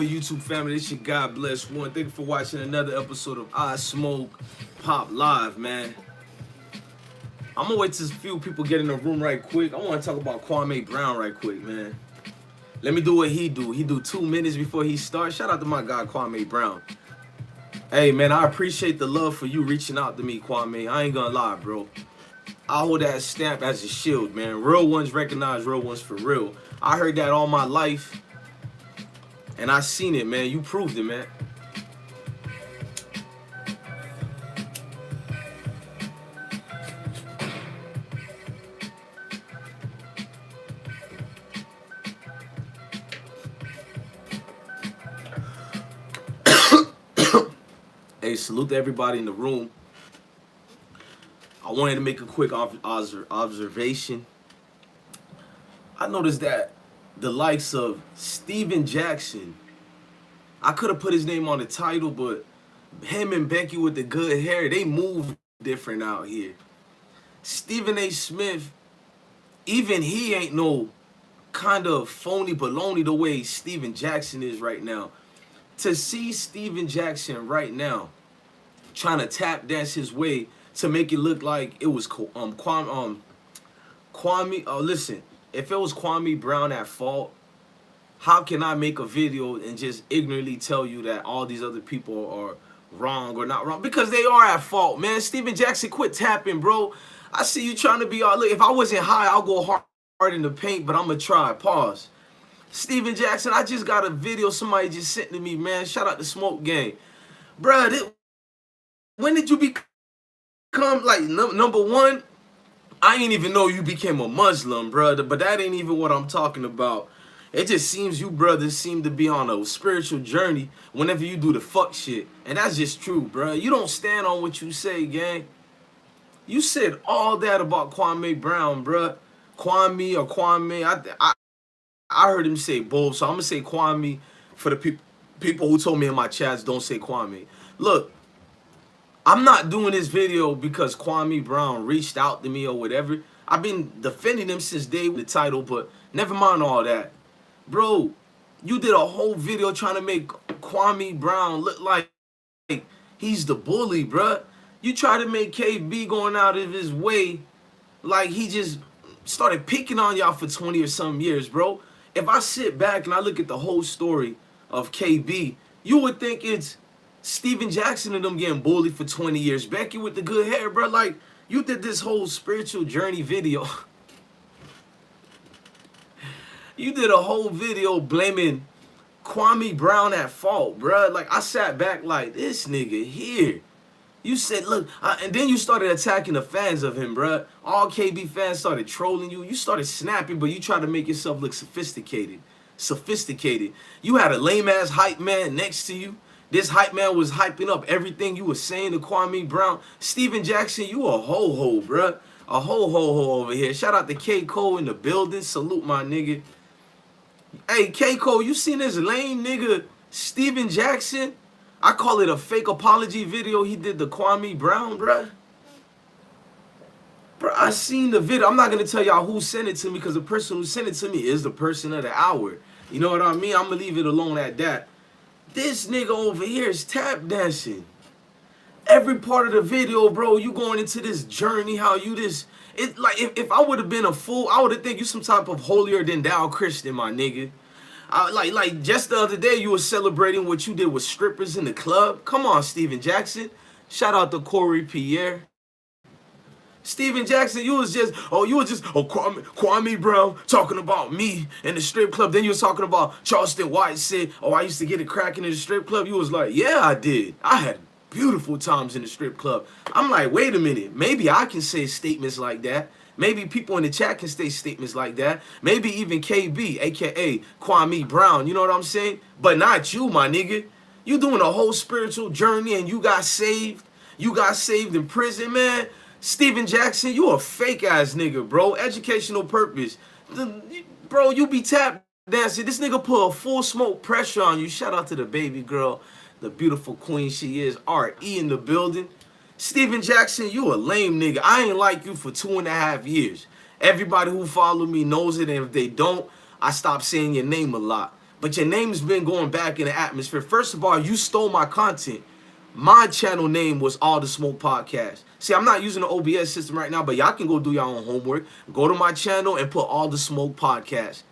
YouTube family, this your God Bless One. Thank you for watching another episode of I Smoke Pop Live, man. I'm gonna wait till a few people get in the room right quick. I want to talk about Kwame Brown right quick, man. Let me do what he do. He do 2 minutes before he starts. Shout out to my guy Kwame Brown. Hey, man, I appreciate the love for you reaching out to me, Kwame. I ain't gonna lie, bro. I hold that stamp as a shield, man. Real ones recognize real ones for real. I heard that all my life. And I seen it, man. You proved it, man. Hey, salute to everybody in the room. I wanted to make a quick observation. I noticed that the likes of Steven Jackson, I could have put his name on the title, but him and Becky with the good hair, they move different out here. Stephen A. Smith, even he ain't no kind of phony baloney the way Steven Jackson is right now. To see Steven Jackson right now trying to tap dance his way to make it look like it was Kwame. Oh, listen, if it was Kwame Brown at fault, how can I make a video and just ignorantly tell you that all these other people are wrong or not wrong? Because they are at fault, man. Steven Jackson, quit tapping, bro. I see you trying to be all, look, if I wasn't high, I'll go hard in the paint, but I'm going to try. Pause. Steven Jackson, I just got a video somebody just sent to me, man. Shout out to Smoke Gang. Bruh, when did you become, like, number one? I ain't even know you became a Muslim, brother, but that ain't even what I'm talking about. It just seems you brothers seem to be on a spiritual journey whenever you do the fuck shit. And that's just true, bruh. You don't stand on what you say, gang. You said all that about Kwame Brown, bruh. Kwame or Kwame. I heard him say both, so I'm going to say Kwame for the people who told me in my chats don't say Kwame. Look, I'm not doing this video because Kwame Brown reached out to me or whatever. I've been defending him since day with the title, but never mind all that. Bro, you did a whole video trying to make Kwame Brown look like he's the bully, bruh. You try to make KB going out of his way like he just started picking on y'all for 20 or some years, bro. If I sit back and I look at the whole story of KB, you would think it's Steven Jackson and them getting bullied for 20 years. Becky with the good hair, bro. Like, you did this whole spiritual journey video. You did a whole video blaming Kwame Brown at fault, bro. Like, I sat back like, this nigga here. You said, look, and then you started attacking the fans of him, bro. All KB fans started trolling you. You started snapping, but you tried to make yourself look sophisticated. You had a lame-ass hype man next to you. This hype man was hyping up everything you were saying to Kwame Brown. Steven Jackson, you a ho-ho, bruh. A ho-ho-ho over here. Shout out to K-Cole in the building. Salute my nigga. Hey, K-Cole, you seen this lame nigga Steven Jackson? I call it a fake apology video he did to Kwame Brown, bruh. Bro, I seen the video. I'm not going to tell y'all who sent it to me because the person who sent it to me is the person of the hour. You know what I mean? I'm going to leave it alone at that. This nigga over here is tap dancing. Every part of the video, bro, you going into this journey, how you this... It like, if I would have been a fool, I would have think you some type of holier than thou Christian, my nigga. Like just the other day, you were celebrating what you did with strippers in the club. Come on, Steven Jackson. Shout out to Corey Pierre. Steven Jackson, you was just Kwame Brown talking about me in the strip club. Then you was talking about Charleston White said, oh, I used to get it cracking in the strip club. You was like, yeah, I did. I had beautiful times in the strip club. I'm like, wait a minute. Maybe I can say statements like that. Maybe people in the chat can say statements like that. Maybe even KB, a.k.a. Kwame Brown. You know what I'm saying? But not you, my nigga. You doing a whole spiritual journey and you got saved. You got saved in prison, man. Steven Jackson, you a fake-ass nigga, bro. Educational purpose. Bro, you be tap dancing. This nigga put a full smoke pressure on you. Shout out to the baby girl, the beautiful queen she is. R.E. in the building. Steven Jackson, you a lame nigga. I ain't like you for 2.5 years. Everybody who follow me knows it, and if they don't, I stop saying your name a lot. but your name's been going back in the atmosphere. First of all, you stole my content. My channel name was All the Smoke Podcast. See, I'm not using the OBS system right now, but y'all can go do your own homework. Go to my channel and put All the Smoke Podcast.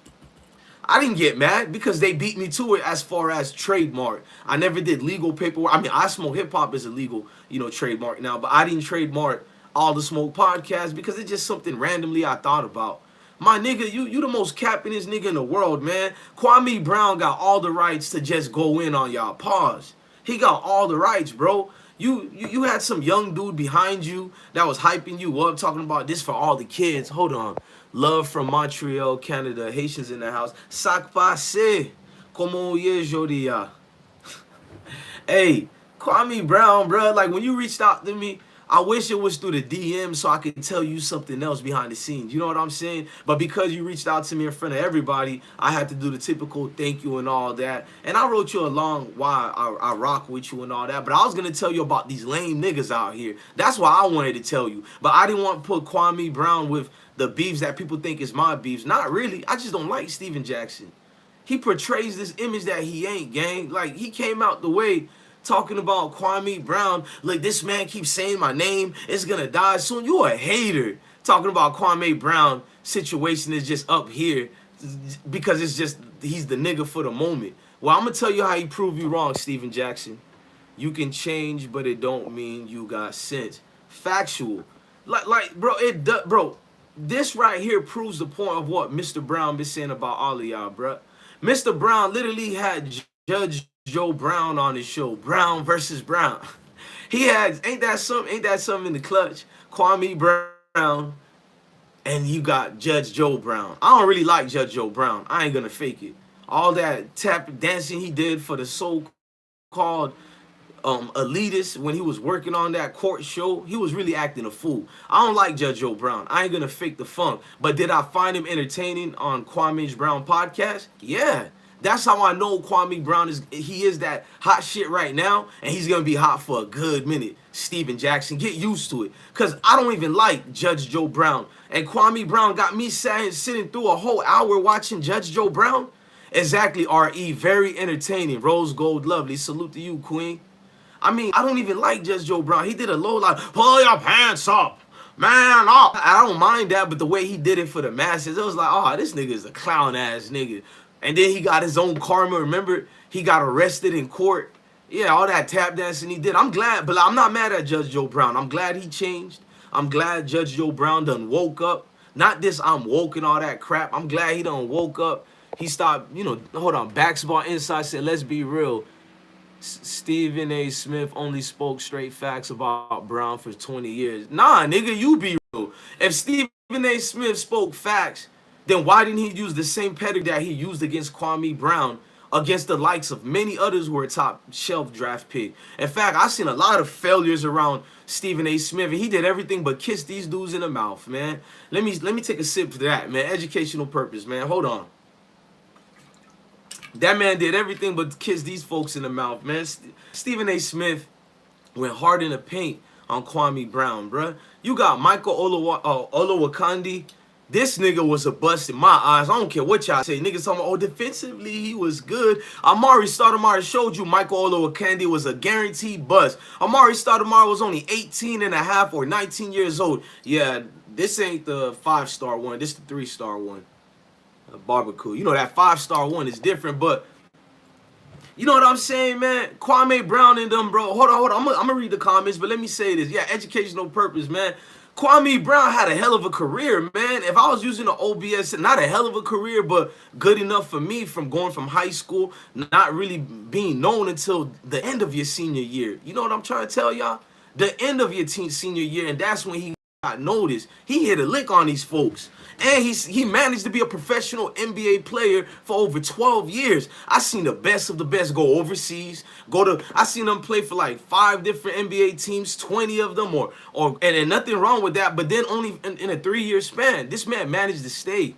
I didn't get mad because they beat me to it as far as trademark. I never did legal paperwork. I mean, Ismokehiphop is a legal, trademark now, but I didn't trademark All the Smoke Podcast because it's just something randomly I thought about. My nigga, you the most cappingest nigga in the world, man. Kwame Brown got all the rights to just go in on y'all. Pause. He got all the rights, bro. You had some young dude behind you that was hyping you up, talking about this for all the kids. Hold on. Love from Montreal, Canada. Haitians in the house. Sac passe. Comment est jodia? Hey, Kwame Brown, bro. Like, when you reached out to me, I wish it was through the DM so I could tell you something else behind the scenes. You know what I'm saying? But because you reached out to me in front of everybody, I had to do the typical thank you and all that. And I wrote you along why I rock with you and all that. But I was going to tell you about these lame niggas out here. That's why I wanted to tell you. But I didn't want to put Kwame Brown with the beefs that people think is my beefs. Not really. I just don't like Steven Jackson. He portrays this image that he ain't, gang. Like, he came out the way talking about Kwame Brown, like, this man keeps saying my name, it's gonna die soon. You a hater talking about Kwame Brown situation is just up here because it's just he's the nigga for the moment. Well, I'm gonna tell you how he proved you wrong, Steven Jackson. You can change, but it don't mean you got sense. Factual. Like, bro, this right here proves the point of what Mr. Brown been saying about all of y'all, bro. Mr. Brown literally had Judge Joe Brown on his show, Brown versus Brown. He had, ain't that something in the clutch? Kwame Brown, and you got Judge Joe Brown. I don't really like Judge Joe Brown. I ain't gonna fake it. All that tap dancing he did for the so-called elitists when he was working on that court show, he was really acting a fool. I don't like Judge Joe Brown. I ain't gonna fake the funk. But did I find him entertaining on Kwame Brown podcast? Yeah. That's how I know Kwame Brown is that hot shit right now, and he's gonna be hot for a good minute. Steven Jackson, get used to it. Cause I don't even like Judge Joe Brown. And Kwame Brown got me sitting through a whole hour watching Judge Joe Brown. Exactly, R.E. Very entertaining. Rose Gold Lovely. Salute to you, Queen. I mean, I don't even like Judge Joe Brown. He did a low line, pull your pants up. Man, oh. I don't mind that, but the way he did it for the masses, it was like, oh, this nigga is a clown ass nigga. And then he got his own karma. Remember, he got arrested in court. Yeah, all that tap dancing he did. I'm glad, but I'm not mad at Judge Joe Brown. I'm glad he changed. I'm glad Judge Joe Brown done woke up. Not this I'm woke and all that crap. I'm glad he done woke up. He stopped, hold on. Basketball Inside said, let's be real. Stephen A. Smith only spoke straight facts about Brown for 20 years. Nah, nigga, you be real. If Stephen A. Smith spoke facts, then why didn't he use the same pedigree that he used against Kwame Brown against the likes of many others who were top shelf draft pick? In fact, I've seen a lot of failures around Stephen A. Smith, and he did everything but kiss these dudes in the mouth, man. Let me take a sip for that, man. Educational purpose, man. Hold on. That man did everything but kiss these folks in the mouth, man. Stephen A. Smith went hard in the paint on Kwame Brown, bruh. You got Michael Olowokandi. This nigga was a bust in my eyes. I don't care what y'all say. Niggas talking about, oh, defensively, he was good. Amari Stoudemire showed you Michael Olowokandi was a guaranteed bust. Amari Stoudemire was only 18 and a half or 19 years old. Yeah, this ain't the 5-star one. This the 3-star one. Barbecue. You know, that 5-star one is different, but you know what I'm saying, man? Kwame Brown and them, bro. Hold on. I'm gonna read the comments, but let me say this. Yeah, educational purpose, man. Kwame Brown had a hell of a career, man. If I was using an OBS, not a hell of a career, but good enough for me from going from high school, not really being known until the end of your senior year. You know what I'm trying to tell y'all? The end of your senior year, and that's when he got noticed. He hit a lick on these folks. And he managed to be a professional NBA player for over 12 years. I seen the best of the best go overseas. I seen them play for like 5 different NBA teams, 20 of them, and nothing wrong with that. But then only in a 3-year span, this man managed to stay.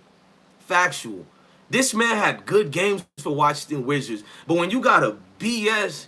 Factual. This man had good games for Washington Wizards. But when you got a BS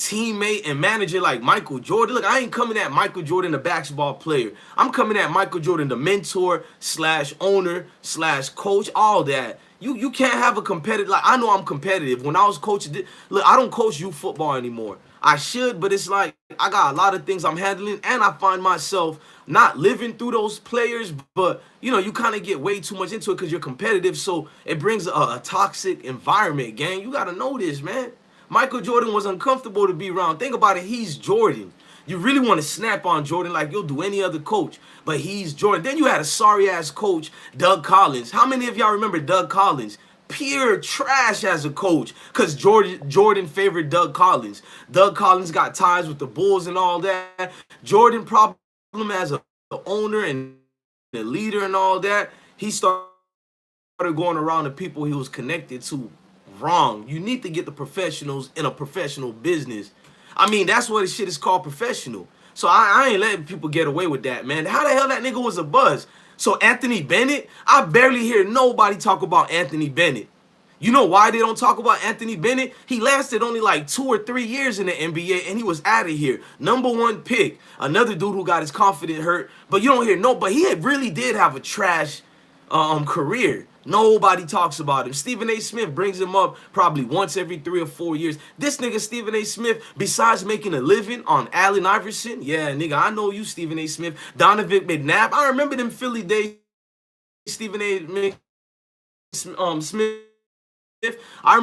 teammate and manager like Michael Jordan. Look, I ain't coming at Michael Jordan, the basketball player. I'm coming at Michael Jordan, the mentor / owner / coach, all that. You can't have a competitive, like, I know I'm competitive. When I was coaching, look, I don't coach youth football anymore. I should, but it's like I got a lot of things I'm handling, and I find myself not living through those players. But you kind of get way too much into it because you're competitive, so it brings a toxic environment. Gang, you gotta know this, man. Michael Jordan was uncomfortable to be around. Think about it. He's Jordan. You really want to snap on Jordan like you'll do any other coach, but he's Jordan. Then you had a sorry-ass coach, Doug Collins. How many of y'all remember Doug Collins? Pure trash as a coach because Jordan favored Doug Collins. Doug Collins got ties with the Bulls and all that. Jordan problem as a owner and a leader and all that, he started going around the people he was connected to wrong. You need to get the professionals in a professional business. I mean, that's what this shit is called, professional. So I ain't letting people get away with that, man. How the hell that nigga was a buzz? So Anthony Bennett, I barely hear nobody talk about Anthony Bennett. You know why they don't talk about Anthony Bennett? He lasted only like 2 or 3 years in the NBA, and he was out of here. #1 pick. Another dude who got his confidence hurt. But you don't hear but he really did have a trash career. Nobody talks about him. Stephen A. Smith brings him up probably once every 3 or 4 years. This nigga Stephen A. Smith, besides making a living on Allen Iverson, yeah, nigga, I know you, Stephen A. Smith. Donovan McNabb, I remember them Philly days. Stephen A. Smith. I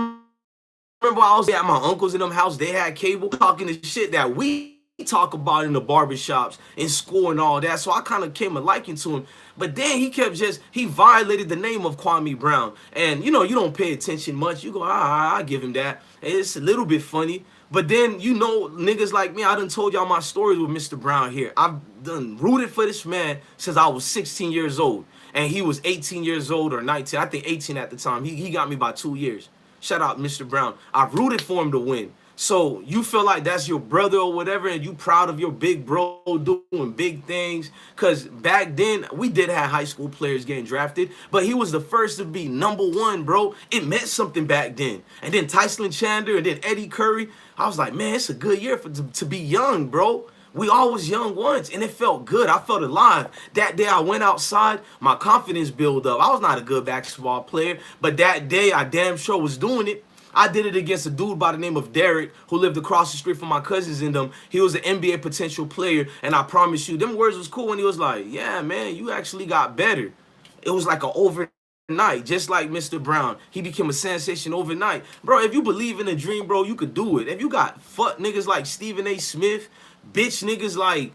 remember I was at my uncle's in them house. They had cable, talking the shit that we talk about in the barbershops, in school and all that. So I kind of came a liking to him. But then he violated the name of Kwame Brown. And you don't pay attention much. You go, I give him that. It's a little bit funny. But then, niggas like me, I done told y'all my stories with Mr. Brown here. I've done rooted for this man since I was 16 years old. And he was 18 years old or 19. I think 18 at the time. He got me by 2 years. Shout out Mr. Brown. I rooted for him to win. So you feel like that's your brother or whatever, and you proud of your big bro doing big things. Because back then, we did have high school players getting drafted, but he was the first to be #1, bro. It meant something back then. And then Tyson Chandler and then Eddie Curry. I was like, man, it's a good year to be young, bro. We all was young once, and it felt good. I felt alive. That day I went outside, my confidence built up. I was not a good basketball player, but that day I damn sure was doing it. I did it against a dude by the name of Derek who lived across the street from my cousins and them. He was an NBA potential player, and I promise you, them words was cool when he was like, yeah, man, you actually got better. It was like an overnight, just like Mr. Brown. He became a sensation overnight. Bro, if you believe in a dream, bro, you could do it. If you got fuck niggas like Stephen A. Smith, bitch niggas like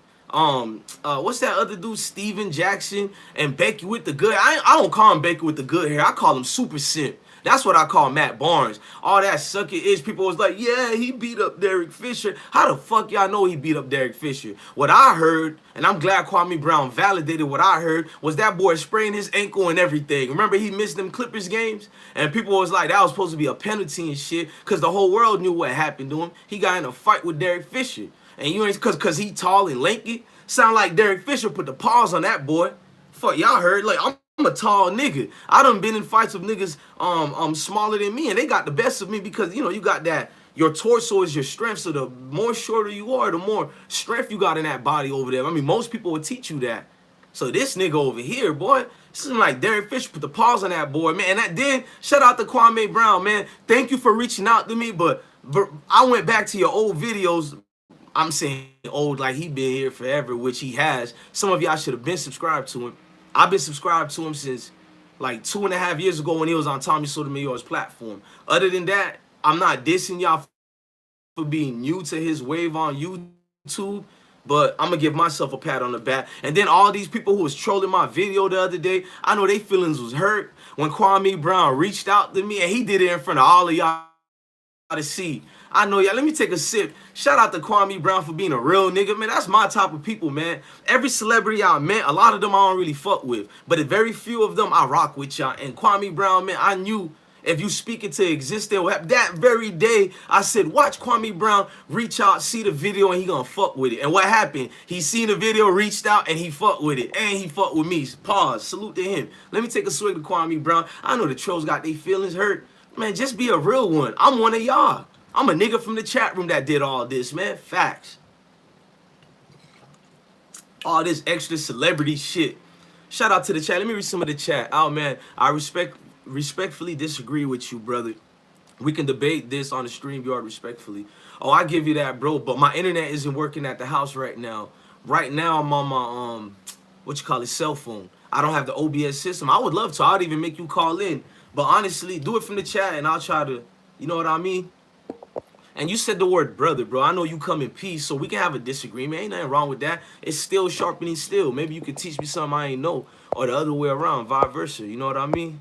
what's that other dude, Steven Jackson, and Becky with the good, I don't call him Becky with the good hair, I call him Super Simp. That's what I call Matt Barnes. All that sucky itch, people was like, yeah, he beat up Derek Fisher. How the fuck y'all know he beat up Derek Fisher? What I heard, and I'm glad Kwame Brown validated what I heard, was that boy spraying his ankle and everything. Remember he missed them Clippers games? And people was like, that was supposed to be a penalty and shit, because the whole world knew what happened to him. He got in a fight with Derek Fisher. And you ain't, cause he tall and lanky. Sound like Derek Fisher put the paws on that boy. Fuck, y'all heard? Like, I'm a tall nigga. I done been in fights with niggas smaller than me, and they got the best of me because you got that. Your torso is your strength, so the more shorter you are, the more strength you got in that body over there. I mean, most people would teach you that. So this nigga over here, boy, seems like Derek Fisher put the paws on that boy, man. And then shout out to Kwame Brown, man. Thank you for reaching out to me, but I went back to your old videos. I'm saying old like he been here forever, which he has. Some of y'all should have been subscribed to him. I've been subscribed to him since like 2.5 years ago when he was on Tommy Sotomayor's platform. Other than that, I'm not dissing y'all for being new to his wave on YouTube, but I'm gonna give myself a pat on the back. And then all these people who was trolling my video the other day, I know their feelings was hurt when Kwame Brown reached out to me, and he did it in front of all of y'all to see. I know y'all. Let me take a sip. Shout out to Kwame Brown for being a real nigga, man. That's my type of people, man. Every celebrity I met, a lot of them I don't really fuck with, but a very few of them I rock with y'all. And Kwame Brown, man, I knew if you speak into existence, that very day I said, watch Kwame Brown reach out, see the video, and he gonna fuck with it. And what happened? He seen the video, reached out, and he fucked with it, and he fucked with me. Pause. Salute to him. Let me take a swig to Kwame Brown. I know the trolls got their feelings hurt, man. Just be a real one. I'm one of y'all. I'm a nigga from the chat room that did all this, man. Facts. All this extra celebrity shit. Shout out to the chat. Let me read some of the chat. Oh, man. I respect respectfully disagree with you, brother. We can debate this on the stream yard respectfully. Oh, I give you that, bro. But my internet isn't working at the house right now. Right now, I'm on my what you call it, cell phone. I don't have the OBS system. I would love to. I'd even make you call in. But honestly, do it from the chat, and I'll try to. You know what I mean? And you said the word brother, bro. I know you come in peace, so we can have a disagreement. Ain't nothing wrong with that. It's still sharpening steel. Maybe you could teach me something I ain't know, or the other way around, vice versa. You know what I mean?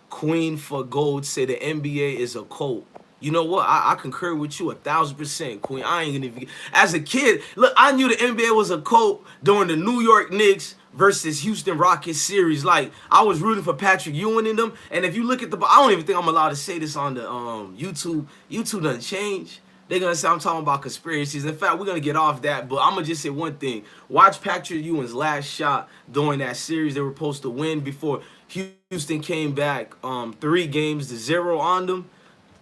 Queen for Gold said the NBA is a cult. You know what? I concur with you 1,000%, Queen. I ain't gonna even. As a kid, look, I knew the NBA was a cult during the New York Knicks versus Houston Rockets series. Like, I was rooting for Patrick Ewing in them. And if you look at the, I don't even think I'm allowed to say this on the YouTube. YouTube doesn't change. They're gonna say I'm talking about conspiracies. In fact, we're gonna get off that, but I'm gonna just say one thing. Watch Patrick Ewing's last shot during that series they were supposed to win before Houston came back 3-0 on them.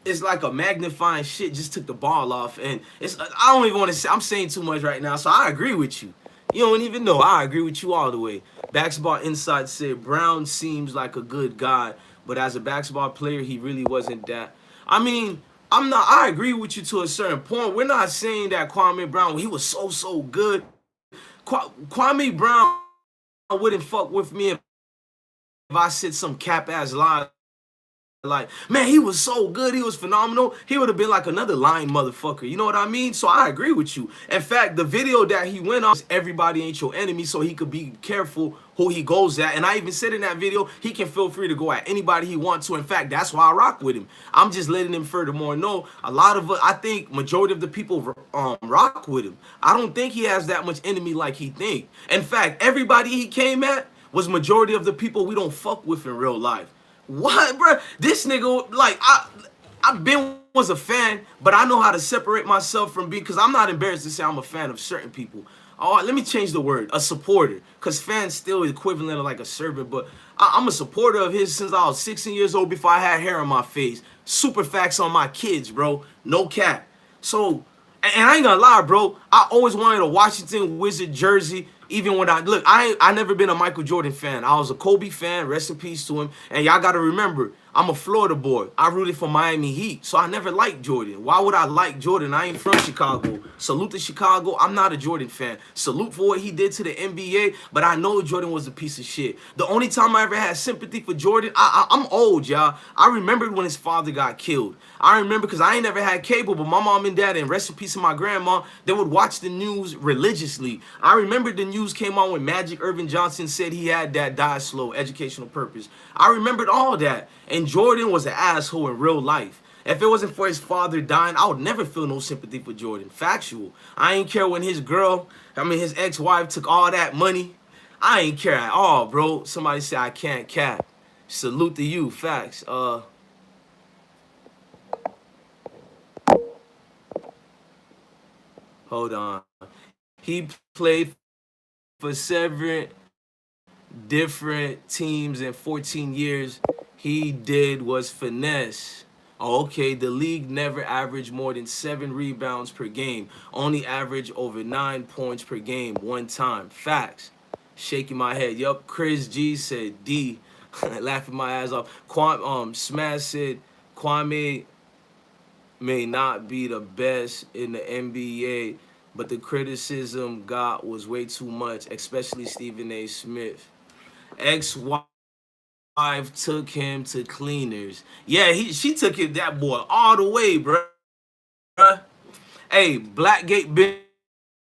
It's like a magnifying shit just took the ball off. And it's, I don't even want to say, I'm saying too much right now, so I agree with you. You don't even know. I agree with you all the way. Basketball Insight said Brown seems like a good guy, but as a basketball player, he really wasn't that. I mean, I agree with you to a certain point. We're not saying that Kwame Brown, he was so good. Kwame Brown wouldn't fuck with me if I said some cap ass lie. Like, man, he was so good. He was phenomenal. He would have been like another lying motherfucker. You know what I mean? So I agree with you. In fact, the video that he went on is everybody ain't your enemy, so he could be careful who he goes at. And I even said in that video, he can feel free to go at anybody he wants to. In fact, that's why I rock with him. I'm just letting him furthermore know a lot of, I think majority of the people rock with him. I don't think he has that much enemy like he think. In fact, everybody he came at was majority of the people we don't fuck with in real life. What, bro? This nigga, like, I've been was a fan, but I know how to separate myself from being, because I'm not embarrassed to say I'm a fan of certain people. Oh, let me change the word, a supporter, because fan's still equivalent of like a servant, but I'm a supporter of his since I was 16 years old before I had hair on my face. Super facts on my kids, bro. No cap. So, and I ain't gonna lie, bro. I always wanted a Washington Wizard jersey. Even when I never been a Michael Jordan fan. I was a Kobe fan. Rest in peace to him. And y'all gotta remember, I'm a Florida boy. I rooted for Miami Heat, so I never liked Jordan. Why would I like Jordan? I ain't from Chicago. Salute to Chicago. I'm not a Jordan fan. Salute for what he did to the NBA, but I know Jordan was a piece of shit. The only time I ever had sympathy for Jordan, I'm old, y'all. I remembered when his father got killed. I remember because I ain't never had cable, but my mom and dad, and rest in peace to my grandma, they would watch the news religiously. I remember the news came on when Magic Irvin Johnson said he had that die slow educational purpose. I remembered all that. And Jordan was an asshole in real life. If it wasn't for his father dying, I would never feel no sympathy for Jordan. Factual. I ain't care when his his ex-wife took all that money. I ain't care at all, bro. Somebody said I can't cap. Salute to you. Facts. Hold on. He played for 7 different teams in 14 years. He did was finesse. Oh, okay, the league never averaged more than 7 rebounds per game. Only averaged over 9 points per game one time. Facts. Shaking my head. Yup, Chris G said D. Laughing my ass off. Smash said Kwame may not be the best in the NBA, but the criticism got was way too much, especially Stephen A. Smith. Ex-wife took him to cleaners. Yeah, she took that boy all the way, bro. Hey, Blackgate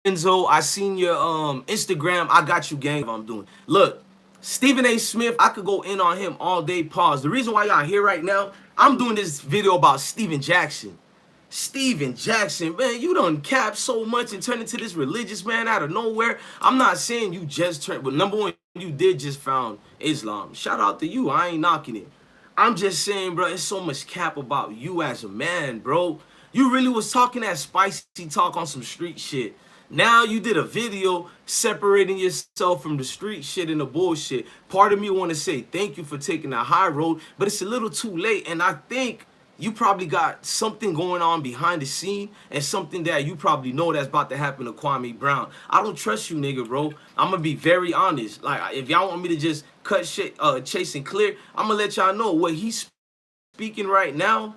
Benzo, I seen your Instagram. I got you, gang. I'm doing. Look, Stephen A. Smith, I could go in on him all day. Pause. The reason why y'all here right now, I'm doing this video about Steven Jackson. Steven Jackson, man, you done capped so much and turned into this religious man out of nowhere. I'm not saying you just turned, but number one, you did just found Islam. Shout out to you. I ain't knocking it. I'm just saying, bro, it's so much cap about you as a man, bro. You really was talking that spicy talk on some street shit. Now you did a video separating yourself from the street shit and the bullshit. Part of me want to say thank you for taking the high road, but it's a little too late. And I think you probably got something going on behind the scene and something that you probably know that's about to happen to Kwame Brown. I don't trust you, nigga, bro. I'm gonna be very honest. Like, if y'all want me to just cut shit, chase and clear, I'm gonna let y'all know what he's speaking right now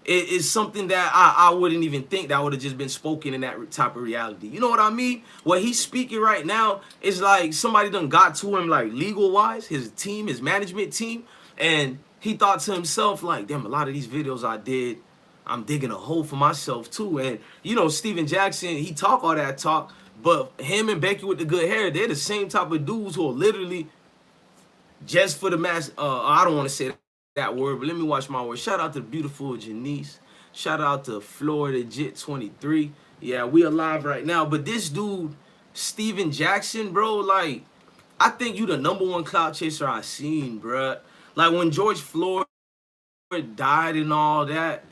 is something that I wouldn't even think that would have just been spoken in that type of reality. You know what I mean? What he's speaking right now is like somebody done got to him, like, legal wise, his team, his management team, and he thought to himself, like, damn, a lot of these videos I did, I'm digging a hole for myself too. And you know, Steven Jackson, he talk all that talk, but him and Becky with the good hair, they're the same type of dudes who are literally just for the mass. I don't want to say that word, but let me watch my words. Shout out to the beautiful Janice. Shout out to Florida Jit 23. Yeah, we alive right now. But this dude, Steven Jackson, bro, like, I think you the #1 clout chaser I seen, bruh. Like, when George Floyd died and all that,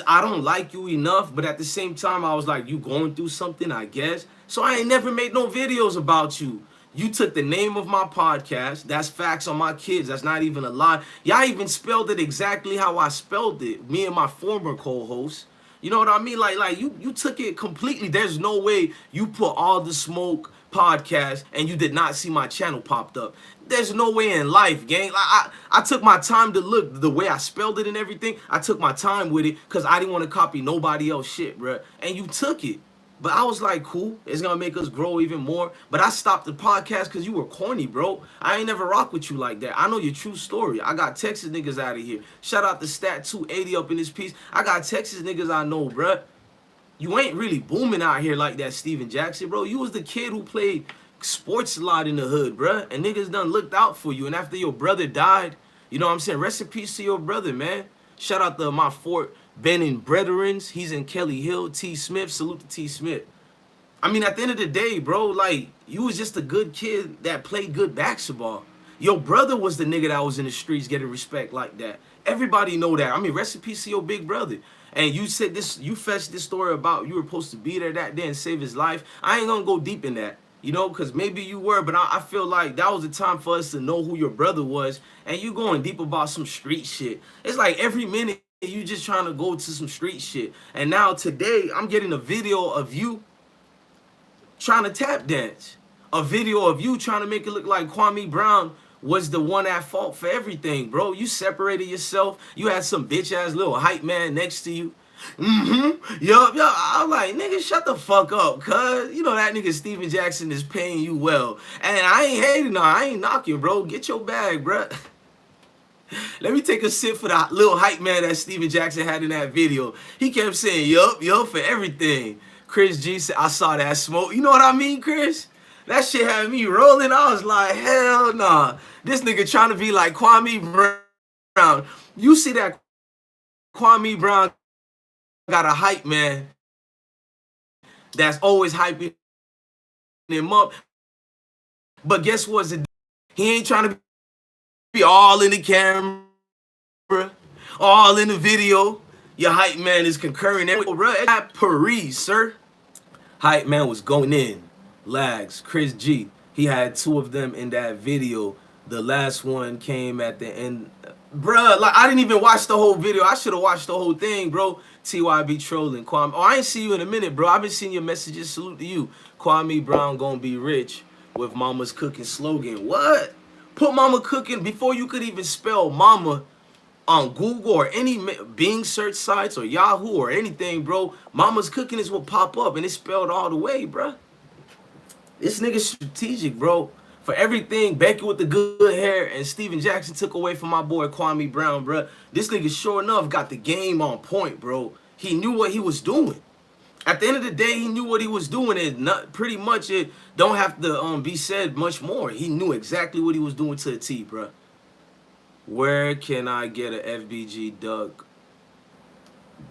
I don't like you enough, but at the same time, I was like, you going through something, I guess. So I ain't never made no videos about you. You took the name of my podcast. That's facts on my kids. That's not even a lie. Y'all even spelled it exactly how I spelled it. Me and my former co-host. You know what I mean? Like you took it completely. There's no way you put All the Smoke podcast and you did not see my channel popped up. There's no way in life, gang. I took my time to look the way I spelled it and everything. I took my time with it because I didn't want to copy nobody else shit, bro. And you took it. But I was like, cool, it's gonna make us grow even more. But I stopped the podcast because you were corny, bro. I ain't never rock with you like that. I know your true story. I got Texas niggas out of here. Shout out to Stat 280 up in this piece. I got Texas niggas I know, bruh. You ain't really booming out here like that, Steven Jackson, bro. You was the kid who played sports a lot in the hood, bruh. And niggas done looked out for you. And after your brother died, you know what I'm saying? Rest in peace to your brother, man. Shout out to my Fort Benning brethrens. He's in Kelly Hill. T. Smith. Salute to T. Smith. I mean, at the end of the day, bro, like, you was just a good kid that played good basketball. Your brother was the nigga that was in the streets getting respect like that. Everybody know that. I mean, rest in peace to your big brother. And you said this, you fetched this story about you were supposed to be there that day and save his life. I ain't gonna go deep in that, you know, because maybe you were, but I feel like that was the time for us to know who your brother was. And you going deep about some street shit. It's like every minute you just trying to go to some street shit. And now today I'm getting a video of you trying to tap dance. A video of you trying to make it look like Kwame Brown was the one at fault for everything, bro. You separated yourself. You had some bitch-ass little hype man next to you. Yup. I'm like, nigga, shut the fuck up, cuz. You know that nigga Steven Jackson is paying you well. And I ain't hating on, I ain't knocking, bro. Get your bag, bro. Let me take a sip for the little hype man that Steven Jackson had in that video. He kept saying, yup, for everything. Chris G said, I saw that smoke. You know what I mean, Chris? That shit had me rolling. I was like, hell nah. This nigga trying to be like Kwame Brown. You see that Kwame Brown got a hype man that's always hyping him up. But guess what? He ain't trying to be all in the camera, all in the video. Your hype man is concurring. At Paris, sir. Hype man was going in. Lags, Chris G. He had 2 of them in that video. The last one came at the end. Bruh, like, I didn't even watch the whole video. I should have watched the whole thing, bro. TYB trolling. Kwame. Oh, I ain't see you in a minute, bro. I've been seeing your messages. Salute to you. Kwame Brown gonna be rich with Mama's Cooking slogan. What? Put Mama Cooking before you could even spell Mama on Google or any Bing search sites or Yahoo or anything, bro. Mama's Cooking is what pop up, and it's spelled all the way, bro. This nigga's strategic, bro. For everything Becky with the good hair and Steven Jackson took away from my boy Kwame Brown, bro. This nigga sure enough got the game on point, bro. He knew what he was doing. At the end of the day, he knew what he was doing, and not pretty much it don't have to be said much more. He knew exactly what he was doing to the T, bro. Where can I get a FBG duck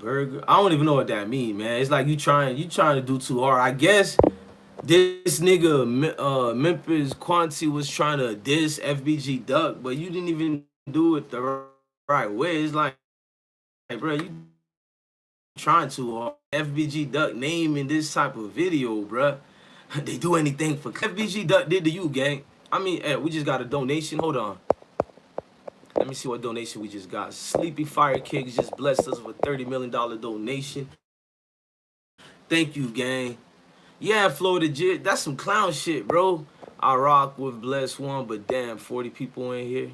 burger? I don't even know what that mean, man. It's like you trying to do too hard. I guess this nigga Memphis Quanti was trying to diss FBG duck, but you didn't even do it the right way. It's like, bro, you trying too hard. FBG duck name in this type of video, bro. They do anything for FBG duck did to you, gang. I mean, hey, we just got a donation. Hold on. Let me see what donation we just got. Sleepy Fire Kicks just blessed us with a $30 million donation. Thank you, gang. Yeah, Florida Jit, that's some clown shit, bro. I rock with Bless One, but damn, 40 people in here.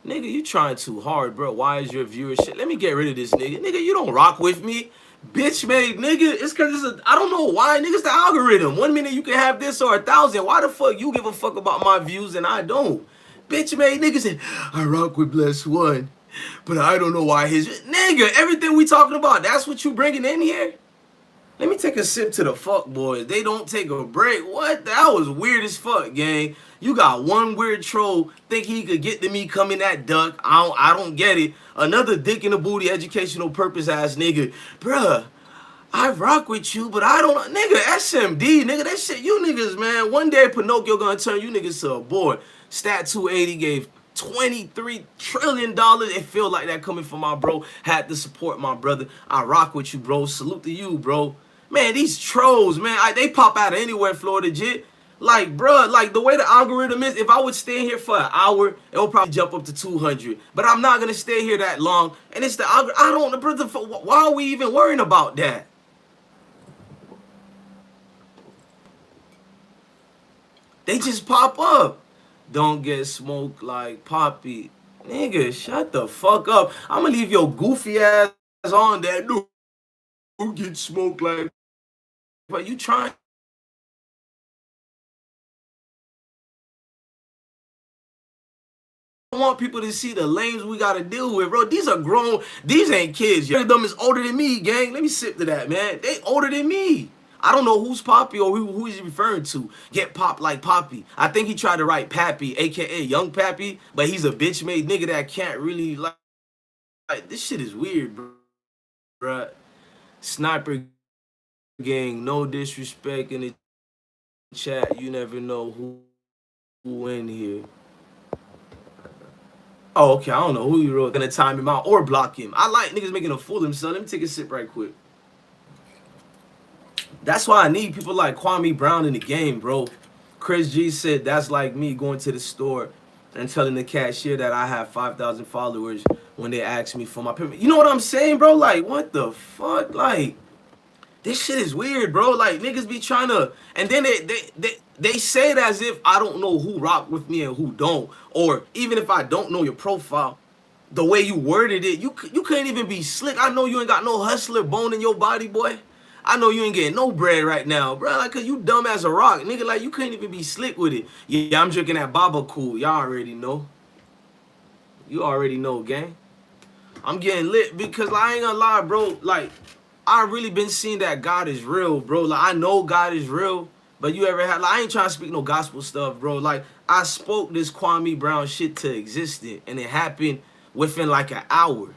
Nigga, you trying too hard, bro. Why is your viewership? Let me get rid of this nigga. Nigga, you don't rock with me. Bitch made nigga. It's cause I don't know why. Nigga's the algorithm. 1 minute you can have this or 1,000. Why the fuck you give a fuck about my views and I don't? Bitch made nigga said, I rock with Bless One, but I don't know why his nigga, everything we talking about, that's what you bringing in here? Let me take a sip to the fuck boys. They don't take a break. What? That was weird as fuck, gang. You got one weird troll think he could get to me coming that duck. I don't get it. Another dick in the booty, educational purpose ass nigga. Bruh, I rock with you, but I don't. Nigga, SMD, nigga, that shit, you niggas, man. One day Pinocchio gonna turn you niggas to a boy. Stat 280 gave $23 trillion. It feel like that coming from my bro. Had to support my brother. I rock with you, bro. Salute to you, bro. Man, these trolls, man, they pop out of anywhere, Florida Jit. Like, bruh, like the way the algorithm is, if I would stay here for an hour, it'll probably jump up to 200. But I'm not gonna stay here that long. And it's the algorithm. I don't, brother. Why are we even worrying about that? They just pop up. Don't get smoked like Poppy. Nigga, shut the fuck up. I'm gonna leave your goofy ass on that. Don't get smoked like. But you trying. I want people to see the lanes we gotta deal with, bro. These are grown. These ain't kids. One of them is older than me, gang. Let me sip to that, man. They older than me. I don't know who's Poppy or who he's referring to. Get popped like Poppy. I think he tried to write Pappy, a.k.a. Young Pappy, but he's a bitch-made nigga that can't really, like this shit is weird, bro. Sniper gang, no disrespect in the chat. You never know who in here. Oh, okay, I don't know who you wrote. Gonna time him out or block him. I like niggas making a fool of himself. Let me take a sip right quick. That's why I need people like Kwame Brown in the game, bro. Chris G said that's like me going to the store and telling the cashier that I have 5,000 followers when they ask me for my payment. You know what I'm saying, bro? Like, what the fuck? Like, this shit is weird, bro. Like, niggas be trying to, and then they say it as if I don't know who rock with me and who don't. Or even if I don't know your profile, the way you worded it, you couldn't even be slick. I know you ain't got no hustler bone in your body, boy. I know you ain't getting no bread right now, bro. Like, cause you dumb as a rock, nigga. Like, you couldn't even be slick with it. Yeah, I'm drinking that Baba Cool. Y'all already know. You already know, gang. I'm getting lit because like, I ain't gonna lie, bro. Like, I really been seeing that God is real, bro. Like, I know God is real, but you ever had, like, I ain't trying to speak no gospel stuff, bro. Like, I spoke this Kwame Brown shit to existence, and it happened within like an hour.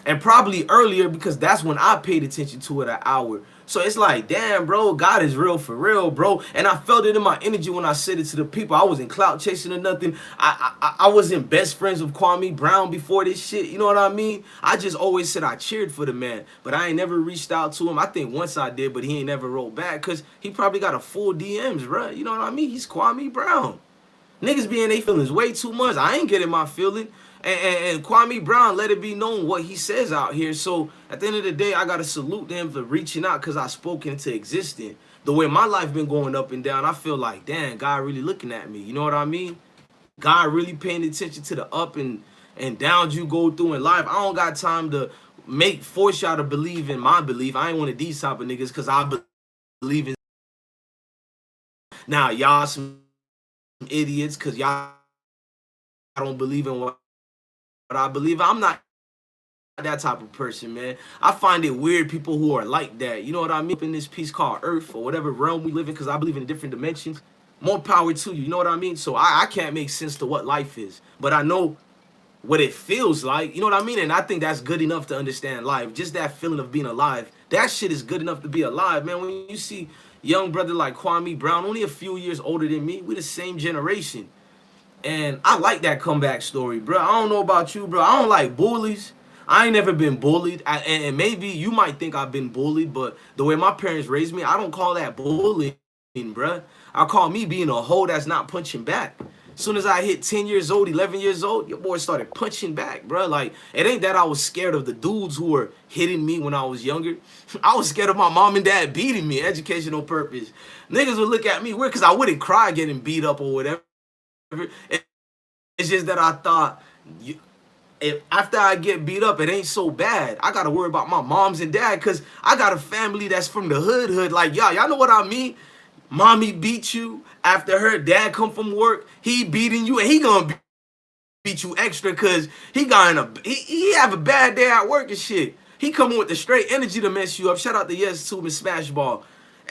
And probably earlier because that's when I paid attention to it, an hour. So it's like, damn, bro, God is real for real, bro. And I felt it in my energy when I said it to the people. I wasn't clout chasing or nothing. I wasn't best friends with Kwame Brown before this shit. You know what I mean? I just always said I cheered for the man. But I ain't never reached out to him. I think once I did, but he ain't never wrote back because he probably got a full DMs, bro. You know what I mean? He's Kwame Brown. Niggas be in their feelings way too much. I ain't getting my feeling. And Kwame Brown let it be known what he says out here. So at the end of the day, I got to salute him for reaching out because I spoke into existence. The way my life been going up and down, I feel like, damn, God really looking at me. You know what I mean? God really paying attention to the up and downs you go through in life. I don't got time to force y'all to believe in my belief. I ain't one of these type of niggas because I believe in. Now, y'all some idiots because y'all don't believe in what I believe. I'm not that type of person, man. I find it weird people who are like that. You know what I mean? In this piece called Earth or whatever realm we live in, because I believe in different dimensions. More power to you. You know what I mean? So I can't make sense to what life is, but I know what it feels like. You know what I mean? And I think that's good enough to understand life. Just that feeling of being alive. That shit is good enough to be alive, man. When you see young brother like Kwame Brown, only a few years older than me, we the same generation. And I like that comeback story, bro. I don't know about you, bro. I don't like bullies. I ain't never been bullied. And maybe you might think I've been bullied, but the way my parents raised me, I don't call that bullying, bro. I call me being a hoe that's not punching back. Soon as I hit 10 years old, 11 years old, your boy started punching back, bro. Like, it ain't that I was scared of the dudes who were hitting me when I was younger. I was scared of my mom and dad beating me, educational purpose. Niggas would look at me weird because I wouldn't cry getting beat up or whatever. It's just that I thought, if after I get beat up, it ain't so bad. I gotta worry about my moms and dad because I got a family that's from the hood. Like, y'all know what I mean? Mommy beat you after her dad come from work. He beating you and he gonna beat you extra because he got in he have a bad day at work and shit. He coming with the straight energy to mess you up. Shout out to Yes Tube and Smash Ball.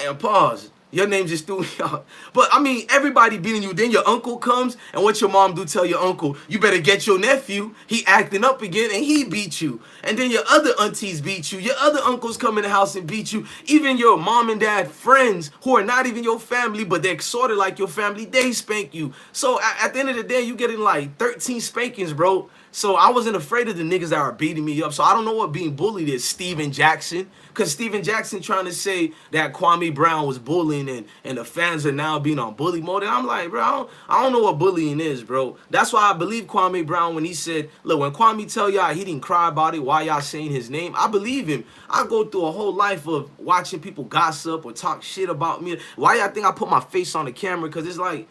And pause. Your name just threw me out. But I mean, everybody beating you. Then your uncle comes, and what your mom do? Tell your uncle, you better get your nephew. He acting up again, and he beat you. And then your other aunties beat you. Your other uncles come in the house and beat you. Even your mom and dad friends who are not even your family, but they're sort of like your family, they spank you. So at the end of the day, you getting like 13 spankings, bro. So I wasn't afraid of the niggas that are beating me up. So I don't know what being bullied is. Steven Jackson. Because Steven Jackson trying to say that Kwame Brown was bullying and the fans are now being on bully mode. And I'm like, bro, I don't know what bullying is, bro. That's why I believe Kwame Brown when he said, look, when Kwame tell y'all he didn't cry about it, why y'all saying his name, I believe him. I go through a whole life of watching people gossip or talk shit about me. Why y'all think I put my face on the camera? Because it's like,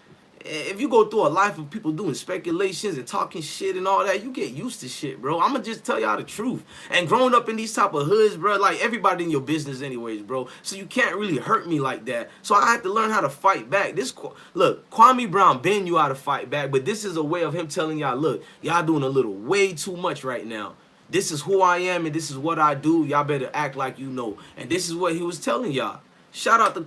if you go through a life of people doing speculations and talking shit and all that, you get used to shit, bro. I'm gonna just tell y'all the truth. And growing up in these type of hoods, bro, like everybody in your business anyways, bro. So you can't really hurt me like that. So I had to learn how to fight back. Look, Kwame Brown been you how to fight back, but this is a way of him telling y'all, look, y'all doing a little way too much right now. This is who I am and this is what I do. Y'all better act like you know. And this is what he was telling y'all. Shout out to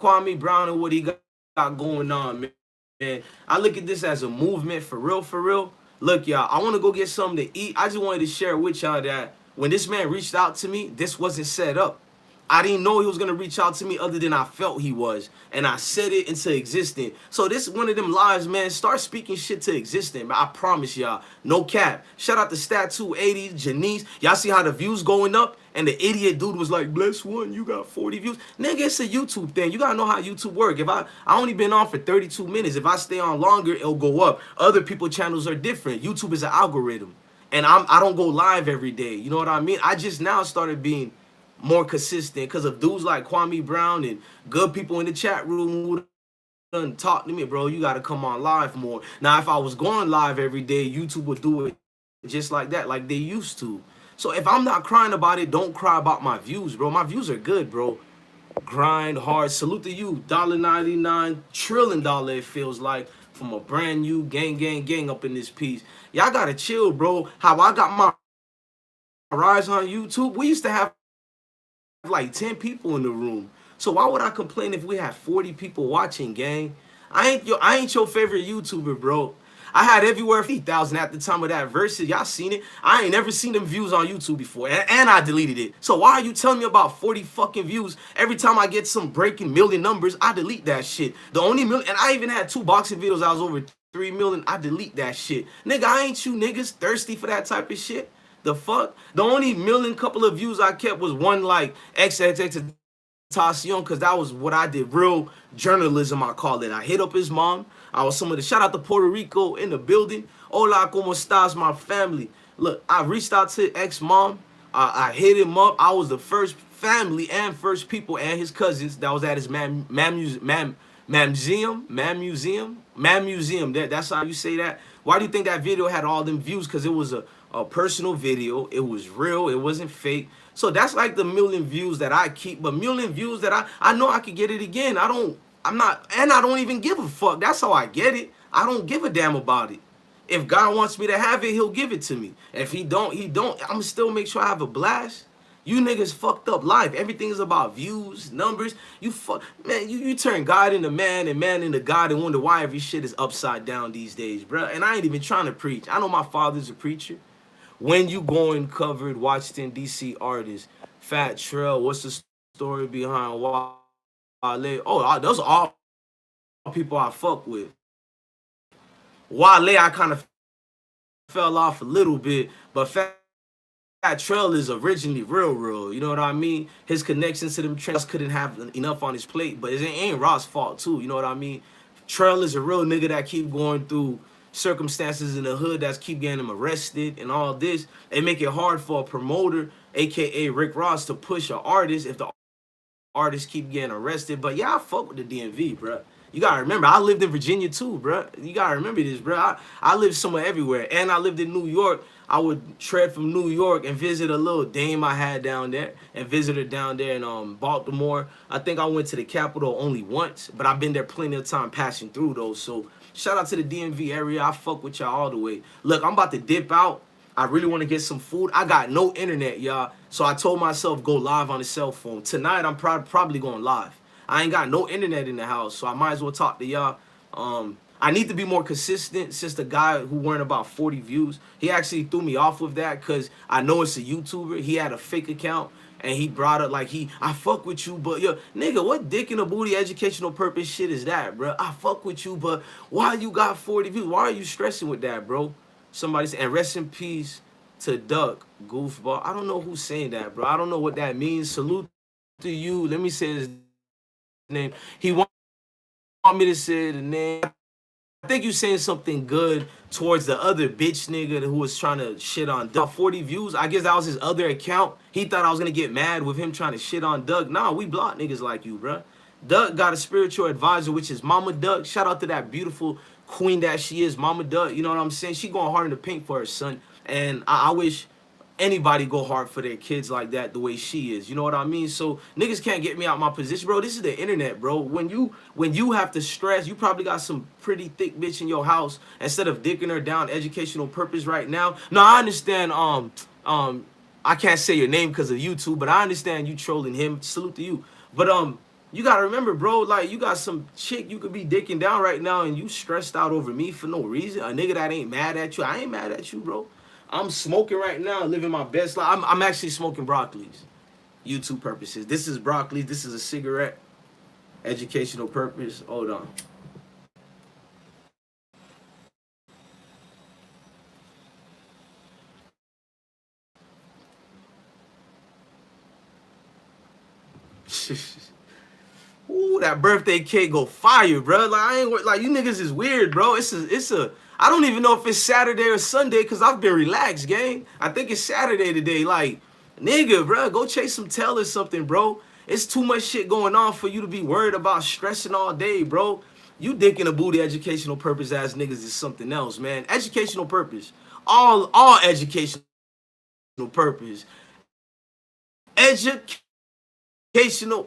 Kwame Brown and what he got going on, man. And I look at this as a movement for real, for real. Look, y'all, I want to go get something to eat. I just wanted to share with y'all that when this man reached out to me, this wasn't set up. I didn't know he was going to reach out to me other than I felt he was. And I said it into existence. So this is one of them lives, man. Start speaking shit to existence. I promise y'all. No cap. Shout out to Stat280, Janice. Y'all see how the views going up? And the idiot dude was like, bless one, you got 40 views. Nigga, it's a YouTube thing. You got to know how YouTube work. If I only been on for 32 minutes. If I stay on longer, it'll go up. Other people's channels are different. YouTube is an algorithm. And I don't go live every day. You know what I mean? I just now started being more consistent because of dudes like Kwame Brown and good people in the chat room who done talk to me, bro. You got to come on live more. Now, if I was going live every day, YouTube would do it just like that, like they used to. So if I'm not crying about it, don't cry about my views, bro. My views are good, bro. Grind hard. Salute to you. $1.99 trillion it feels like from a brand new gang up in this piece. Y'all got to chill, bro. How I got my rise on YouTube, we used to have like 10 people in the room. So why would I complain if we had 40 people watching, gang? I ain't your favorite YouTuber, bro. I had everywhere 50,000 at the time of that versus. Y'all seen it? I ain't never seen them views on YouTube before, and I deleted it. So why are you telling me about 40 fucking views? Every time I get some breaking million numbers, I delete that shit. The only million, and I even had 2 boxing videos. I was over 3 million. I delete that shit. Nigga, I ain't you niggas thirsty for that type of shit. The fuck? The only million couple of views I kept was one like XXX Tentacion, because that was what I did. Real journalism, I call it. I hit up his mom. I was some of the shout out to Puerto Rico in the building. Hola, como estás, my family? Look, I reached out to ex-mom. I hit him up. I was the first family and first people and his cousins that was at his man museum. That's how you say that. Why do you think that video had all them views? Because it was a personal video. It was real. It wasn't fake. So that's like the million views that I keep. But million views that I know I could get it again. I don't even give a fuck. That's how I get it. I don't give a damn about it. If God wants me to have it, he'll give it to me. If he don't, he don't. I'm still make sure I have a blast. You niggas fucked up life. Everything is about views, numbers. Man, you turn God into man and man into God and wonder why every shit is upside down these days, bro. And I ain't even trying to preach. I know my father's a preacher. When you going covered Washington, D.C. artists, Fat Trail, what's the story behind Wale? Oh, those are all people I fuck with. Wale, I kind of fell off a little bit, but Fat Trail is originally real. You know what I mean? His connections to them trends couldn't have enough on his plate, but it ain't Ross' fault too. You know what I mean? Trail is a real nigga that keep going through circumstances in the hood that's keep getting him arrested and all this. They make it hard for a promoter, aka Rick Ross, to push an artist if the artists keep getting arrested. But yeah, I fuck with the DMV, bro. You gotta remember, I lived in Virginia too, bro. You gotta remember this, bro. I lived somewhere everywhere, and I lived in New York. I would tread from New York and visit a little dame I had down there, and visit her down there in Baltimore. I think I went to the Capitol only once, but I've been there plenty of time passing through though. So shout out to the DMV area. I fuck with y'all all the way. Look, I'm about to dip out. I really want to get some food. I got no internet, y'all. So I told myself go live on the cell phone. Tonight, I'm probably going live. I ain't got no internet in the house, so I might as well talk to y'all. I need to be more consistent since the guy who weren't about 40 views, he actually threw me off with that because I know it's a YouTuber. He had a fake account, and he brought up like I fuck with you, but yo, nigga, what dick in the booty educational purpose shit is that, bro? I fuck with you, but why you got 40 views? Why are you stressing with that, bro? Somebody said, and rest in peace to Duck, goofball. I don't know who's saying that, bro. I don't know what that means. Salute to you. Let me say his name. He want me to say the name. I think you saying something good towards the other bitch nigga who was trying to shit on Duck. 40 views. I guess that was his other account. He thought I was gonna get mad with him trying to shit on Duck. Nah, we block niggas like you, bro. Duck got a spiritual advisor, which is Mama Duck. Shout out to that beautiful queen that she is, Mama Duck. You know what I'm saying? She going hard in the paint for her son. And I wish anybody go hard for their kids like that the way she is. You know what I mean? So niggas can't get me out my position, bro. This is the internet, bro. When you have to stress, you probably got some pretty thick bitch in your house. Instead of dicking her down educational purpose right now. No, I understand. I can't say your name because of YouTube, but I understand you trolling him. Salute to you. But you gotta remember, bro, like you got some chick you could be dicking down right now and you stressed out over me for no reason. A nigga that ain't mad at you. I ain't mad at you, bro. I'm smoking right now, living my best life. I'm actually smoking broccolis. YouTube purposes. This is broccoli. This is a cigarette. Educational purpose. Hold on. Ooh, that birthday cake go fire, bro. Like I ain't like you niggas is weird, bro. It's a I don't even know if it's Saturday or Sunday because I've been relaxed, gang. I think it's Saturday today. Like, nigga, bro, go chase some tail or something, bro. It's too much shit going on for you to be worried about stressing all day, bro. You dicking a booty educational purpose ass niggas is something else, man. Educational purpose. All educational purpose. Educational purpose.